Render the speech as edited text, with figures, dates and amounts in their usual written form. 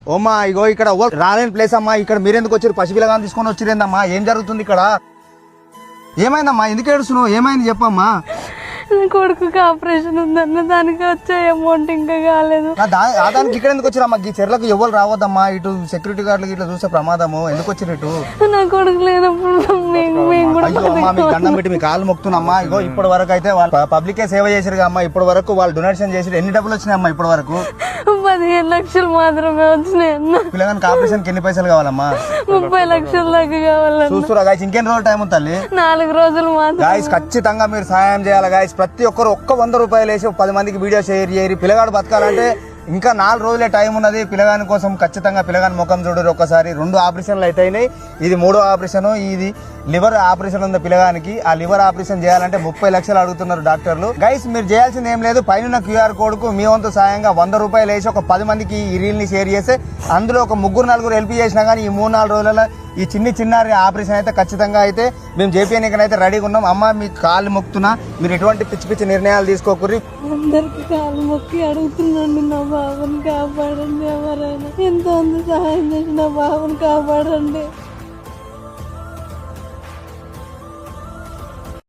ఓమ్మా ఇగో ఇక్కడ రాలేని ప్లేస్ అమ్మా. ఇక్కడ మీరెందుకు వచ్చారు? పసిపిల్లగాని తీసుకొని వచ్చిరేందమ్మా? ఏం జరుగుతుంది ఇక్కడ? ఏమైందమ్మా? ఎందుకు ఏడుస్తున్నావు? ఏమైంది చెప్పమ్మా. కొడుకుకి ఆపరేషన్ ఉందన్న, దానికి వచ్చే అమౌంట్ ఇంకా కాలేదు. దానికి ఇక్కడ ఎందుకు వచ్చారమ్మా? ఈ చెర్లకు ఎవరు రావద్దమ్మా. ఇటు సెక్యూరిటీ గార్డులు ఇట్లా చూస్తే ప్రమాదము. ఎందుకు వచ్చారు ఇటు? నా కొడుకు లేనప్పుడు మీ దండం పెట్టి మీ కాళ్ళు మొక్కుతున్నామ్మా. ఇగో ఇప్పటి వరకు అయితే వాళ్ళు పబ్లికే సేవ చేసారు అమ్మా. ఇప్పటి వరకు వాళ్ళు డొనేషన్ చేసి ఎన్ని డబ్బులు వచ్చినాయమ్మా ఇప్పటి వరకు? 15 లక్షలు మాత్రమే వచ్చినాయి అన్న. పిల్లగానికి ఆపరేషన్ ఎన్ని పైసలు కావాలమ్మా? 30 లక్షల దాకా కావాలన్న. చూస్తురా గాయస్, ఇంకెన్ని రోజులు టైం ఉంది తల్లి? 4 రోజులు మాత్రం. గాయస్ ఖచ్చితంగా మీరు సహాయం చేయాలి గాయస్. ప్రతి ఒక్కరు ఒక్క 100 రూపాయలు వేసి 10 మందికి వీడియో షేర్ చేయరు. పిల్లగాడు బతకాలంటే ఇంకా 4 రోజులే టైం ఉన్నది. పిల్లగాని కోసం ఖచ్చితంగా పిల్లగాని ముఖం చూడరు ఒక్కసారి. 2 ఆపరేషన్లు అయితే అయినాయి. ఇది 3వ ఆపరేషన్. ఇది లివర్ ఆపరేషన్ ఉంది పిల్లగానికి. ఆ లివర్ ఆపరేషన్ చేయాలంటే 30 లక్షలు అడుగుతున్నారు డాక్టర్లు. గైస్ మీరు చేయాల్సింది ఏం లేదు, పైన QR కోడ్ కు మీ వంతు సాయంగా 100 రూపాయలు వేసి ఒక 10 మందికి ఈ రీల్ ని షేర్ చేస్తే అందులో ఒక 3-4 హెల్ప్ చేసినా కానీ ఈ 3-4 రోజులలో ఈ చిన్నారి ఆపరేషన్ అయితే ఖచ్చితంగా అయితే మేము చేపియనికనైతే రెడీగా ఉన్నాం. అమ్మ మీకు కాళ్ళు మొక్కుతున్నా, మీరు ఎటువంటి పిచ్చి నిర్ణయాలు తీసుకోకూరి. అందరికి కాళ్ళు మొక్కి అడుగుతున్నాండి, నా బాబుని కాపాడండి. ఎవరైనా ఎంతో సహాయం చేసి నా బాబుని కాపాడండి.